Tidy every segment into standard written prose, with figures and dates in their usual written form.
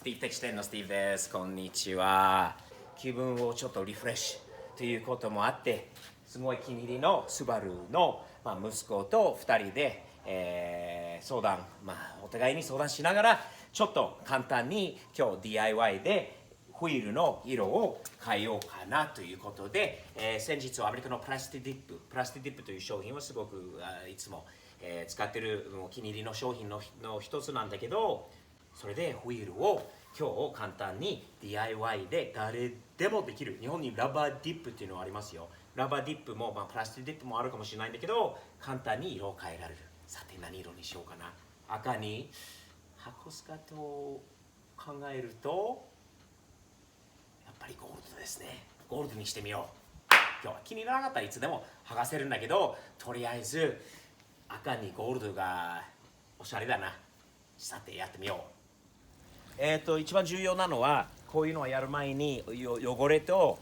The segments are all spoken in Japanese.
スティーブ的視点のスティーブです。こんにちは。気分をちょっとリフレッシュということもあって、すごい気に入りのスバルの、息子と2人で、相談、お互いに相談しながら、ちょっと簡単に今日 DIY でホイールの色を変えようかなということで、先日アメリカのプラスティディップという商品はすごくいつも、使ってるお気に入りの商品の一つなんだけど、それでホイールを今日簡単に DIY で誰でもできる。日本にラバーディップっていうのがありますよ。ラバーディップも、プラスティディップもあるかもしれないんだけど、簡単に色を変えられる。さて何色にしようかな。赤に箱スカと考えるとやっぱりゴールドですね。ゴールドにしてみよう。今日は気にならなかったらいつでも剥がせるんだけど、とりあえず赤にゴールドがおしゃれだな。さてやってみよう。一番重要なのはこういうのをやる前に汚れと、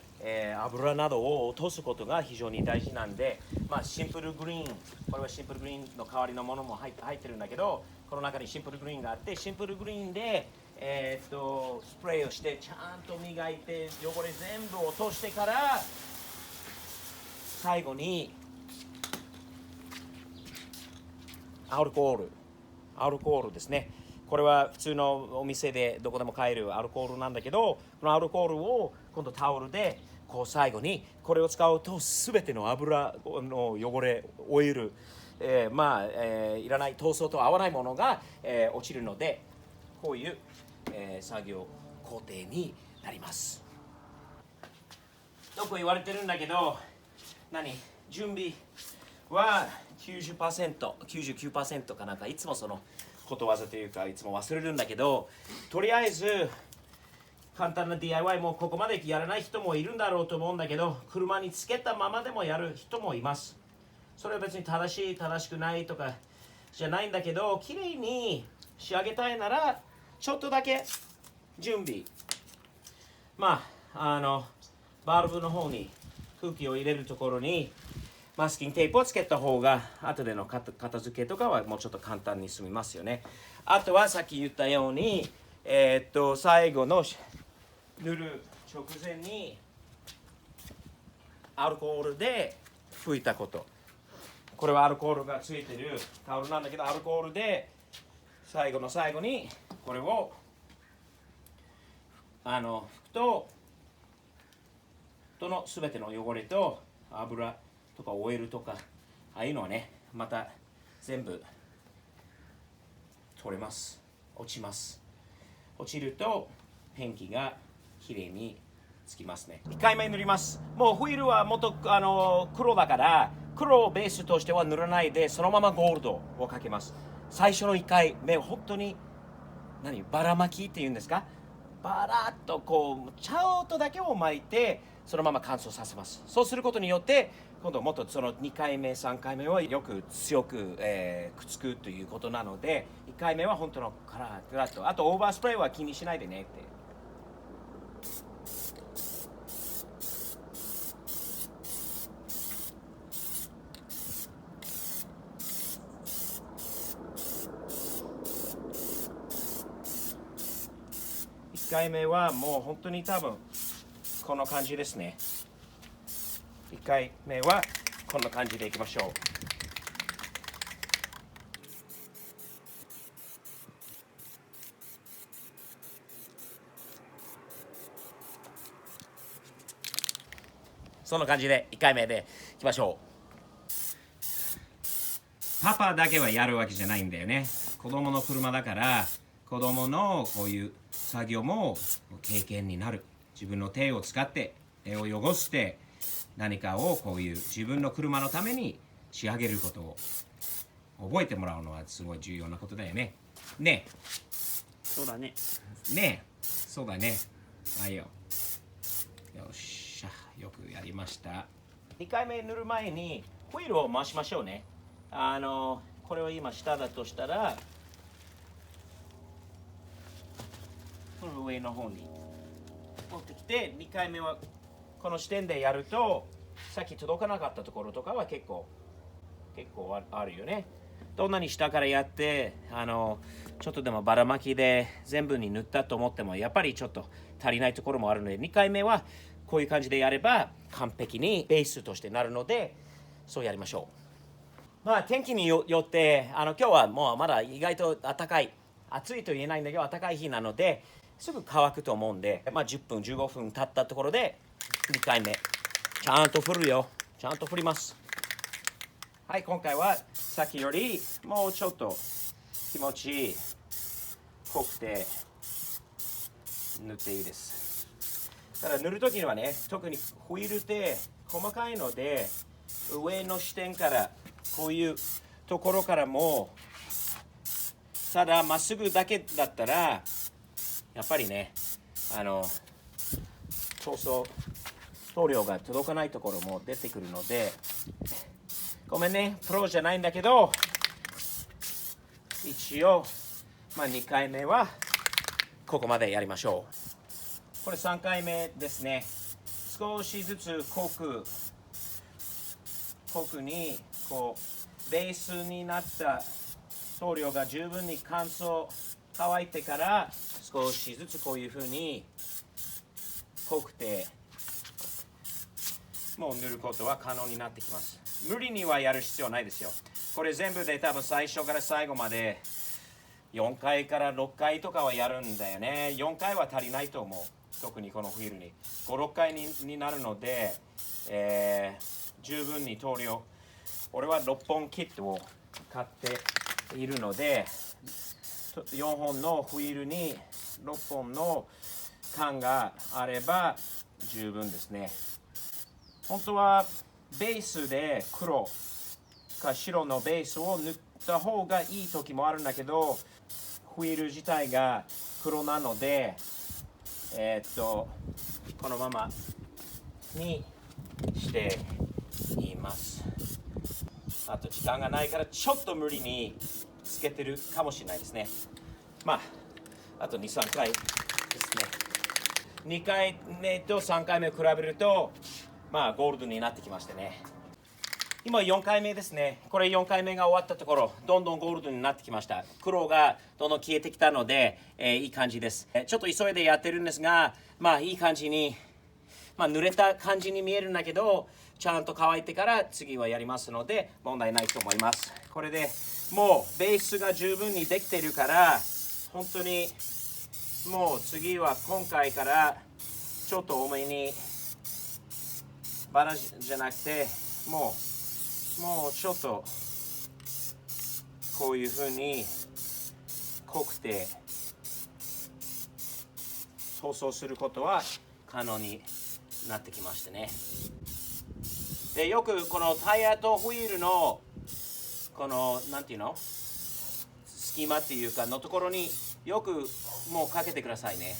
油などを落とすことが非常に大事なんで、シンプルグリーン、これはシンプルグリーンの代わりのものも入ってるんだけど、この中にシンプルグリーンがあって、シンプルグリーンで、スプレーをしてちゃんと磨いて汚れ全部落としてから、最後にアルコールですね。これは普通のお店でどこでも買えるアルコールなんだけど、このアルコールを今度タオルでこう最後にこれを使うと全ての油の汚れ、オイル、いらない塗装と合わないものが、落ちるので、こういう、作業工程になります。よく言われてるんだけど、準備は 99% かなんか、いつもそのことわざというかいつも忘れるんだけど、とりあえず簡単な DIY もここまでやらない人もいるんだろうと思うんだけど、車につけたままでもやる人もいます。それは別に正しい正しくないとかじゃないんだけど、綺麗に仕上げたいならちょっとだけ準備、バルブの方に空気を入れるところにマスキングテープをつけた方が後での片付けとかはもうちょっと簡単に済みますよね。あとはさっき言ったように、最後の塗る直前にアルコールで拭いたこと。これはアルコールがついてるタオルなんだけど、アルコールで最後の最後にこれを拭くと、の全ての汚れと油とかオイルとか、ああいうのはね、また全部取れます。落ちます。落ちるとペンキがきれいにつきますね。1回目塗ります。もうホイールはもっと黒だから、黒をベースとしては塗らないで、そのままゴールドをかけます。最初の1回目本当にばらまきっていうんですか、バラッとこうちょっとだけを巻いてそのまま乾燥させます。そうすることによって今度もっとその2回目3回目はよく強く、くっつくということなので、1回目は本当のカラッと、あとオーバースプレーは気にしないでねって。1回目はもう本当に多分この感じですね。1回目はこんな感じでいきましょう。そんな感じで1回目でいきましょう。パパだけはやるわけじゃないんだよね。子供の車だから、子供のこういう作業も経験になる。自分の手を使って手を汚して何かをこういう自分の車のために仕上げることを覚えてもらうのはすごい重要なことだよね。ねえ。そうだね。ねえ。そうだね。はいよ。よっしゃ。よくやりました。2回目塗る前にホイールを回しましょうね。これは今下だとしたら、この上の方に持ってきて、2回目はこの視点でやると、さっき届かなかったところとかは結構あるよね。どんなに下からやってちょっとでもばらまきで全部に塗ったと思ってもやっぱりちょっと足りないところもあるので、2回目はこういう感じでやれば完璧にベースとしてなるので、そうやりましょう。まあ天気によって今日はもうまだ意外と暖かい、暑いと言えないんだけど暖かい日なのですぐ乾くと思うんで、10分15分経ったところで2回目ちゃんと振るよ。ちゃんと振ります。はい、今回はさっきよりもうちょっと気持ち濃くて塗っていいです。ただ塗るときにはね、特にホイールって細かいので、上の視点からこういうところからもただまっすぐだけだったらやっぱりね、塗料が届かないところも出てくるので、ごめんね、プロじゃないんだけど、一応、2回目はここまでやりましょう。これ3回目ですね。少しずつ濃くにこうベースになった塗料が十分に乾いてから少しずつこういう風に濃くてもう塗ることは可能になってきます。無理にはやる必要ないですよ。これ全部で多分最初から最後まで4回から6回とかはやるんだよね。4回は足りないと思う。特にこのフィールに5、6回になるので、十分に塗料、俺は6本キットを買っているので、4本のフィールに6本の缶があれば十分ですね。本当はベースで黒か白のベースを塗った方がいい時もあるんだけど、フィール自体が黒なので、このままにしています。あと時間がないからちょっと無理につけてるかもしれないですね。あと2、3回ですね。2回目と3回目を比べるとゴールドになってきましてね。今4回目ですね。これ4回目が終わったところ、どんどんゴールドになってきました。黒がどんどん消えてきたので、いい感じです。ちょっと急いでやってるんですが、いい感じに、濡れた感じに見えるんだけど、ちゃんと乾いてから次はやりますので、問題ないと思います。これでもうベースが十分にできてるから、本当にもう次は今回からちょっと多めにバラじゃなくて、もうちょっとこういう風に濃くて塗装することは可能になってきましてね。でよくこのタイヤとホイールのこのなんていうの隙間っていうかのところによくもうかけてくださいね。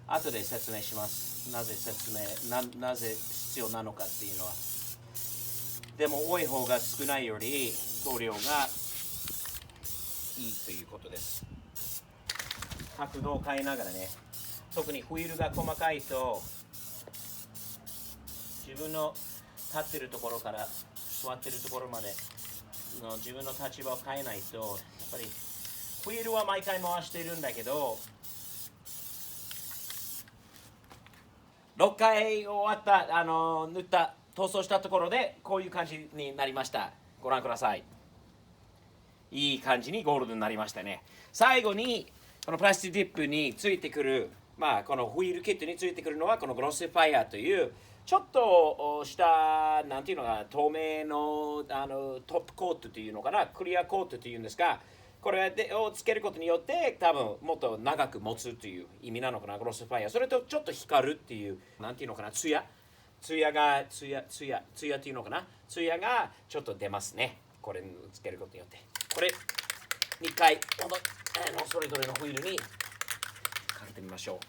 後で説明します。なぜ必要なのかっていうのは。でも多い方が少ないより塗料がいいということです。角度を変えながらね。特にホイールが細かいと自分の立ってるところから座ってるところまでの自分の立場を変えないと、やっぱりホイールは毎回回しているんだけど、6回終わった塗った塗装したところでこういう感じになりました。ご覧ください。いい感じにゴールドになりましたね。最後にこのプラスチックディップについてくる、このホイールキットについてくるのはこのグロスファイアというちょっとしたなんていうのかな、透明のトップコートというのかな、クリアコートというんですが、これをつけることによって多分もっと長く持つという意味なのかな、グロスファイア。それとちょっと光るっていうなんていうのかな、ツヤっていうのかな、ツヤがちょっと出ますね。これつけることによって、これ2回それぞれのホイールにかけてみましょう。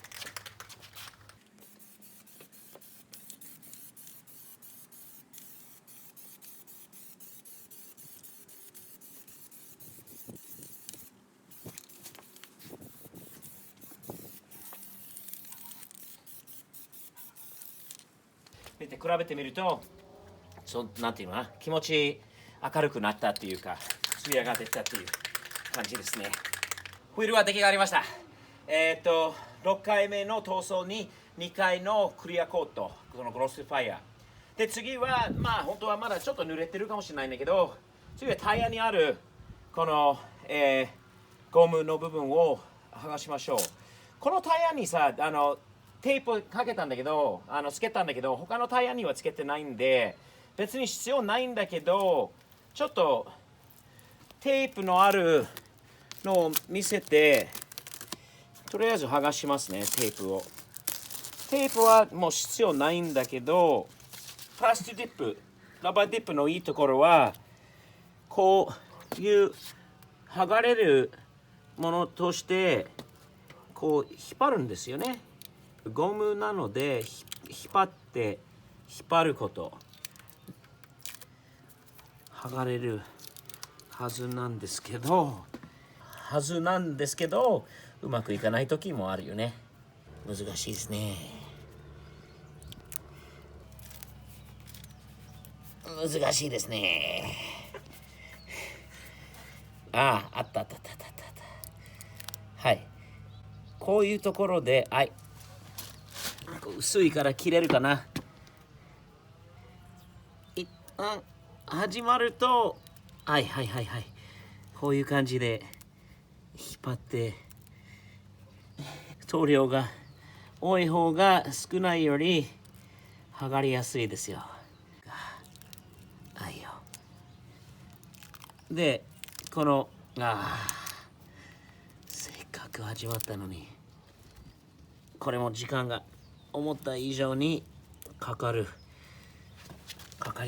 見て比べてみるとなんていうのかな、気持ち明るくなったっていうか、積み上がってきたという感じですね。ホイールは出来上がりました。6回目の塗装に2回のクリアコート、このグロスファイア。で、次は、本当はまだちょっと濡れてるかもしれないんだけど、次はタイヤにあるこの、ゴムの部分を剥がしましょう。このタイヤにさ、テープかけたんだけど、つけたんだけど、他のタイヤにはつけてないんで、別に必要ないんだけど、ちょっとテープのあるのを見せて、とりあえず剥がしますね、テープを。テープはもう必要ないんだけど、プラスチックディップ、ラバーディップのいいところは、こういう剥がれるものとしてこう引っ張るんですよね。ゴムなので引っ張ること剥がれるはずなんですけどうまくいかない時もあるよね。難しいですね。難しいですね。あった。はい。こういうところで、はい。薄いから切れるかな。一旦始まると、はい。こういう感じで引っ張って、塗料が多い方が少ないより剥がれやすいですよ。はいよ。で、このせっかく始まったのに、これも時間が思った以上にかかり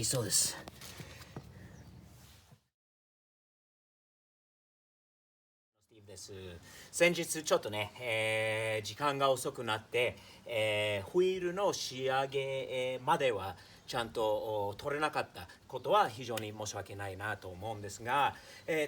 そうです。スティーブです。先日ちょっとね、時間が遅くなって、ホイールの仕上げまではちゃんと取れなかったことは非常に申し訳ないなと思うんですが、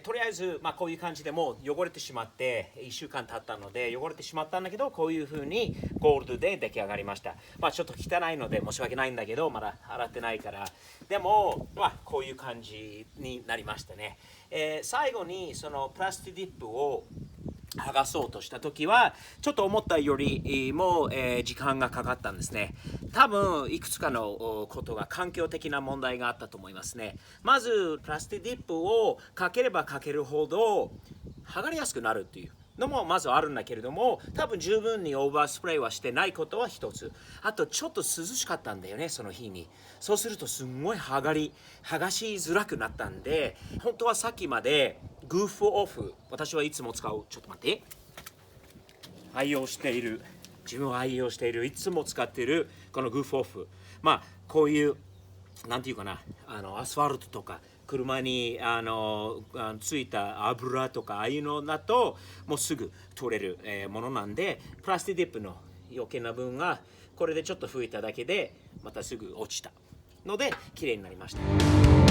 とりあえず、こういう感じでもう汚れてしまって1週間経ったので汚れてしまったんだけど、こういう風にゴールドで出来上がりました。ちょっと汚いので申し訳ないんだけど、まだ洗ってないから。でも、こういう感じになりましたね。最後にそのプラスチックディップを剥がそうとした時はちょっと思ったよりも、時間がかかったんですね。多分いくつかのことが環境的な問題があったと思いますね。まずプラスチックディップをかければかけるほど剥がれやすくなるっていうのもまずあるんだけれども、多分十分にオーバースプレーはしてないことは一つ。あとちょっと涼しかったんだよね、その日に。そうするとすんごい剥がしづらくなったんで、本当はさっきまでグーフオフ、私はいつも使う、ちょっと待って、自分は愛用している、いつも使っているこのグーフオフ、こういうなんていうかな、アスファルトとか車についた油とかああいうのだともうすぐ取れる、ものなんで、プラスチックディップの余計な分がこれでちょっと拭いただけでまたすぐ落ちたので綺麗になりました。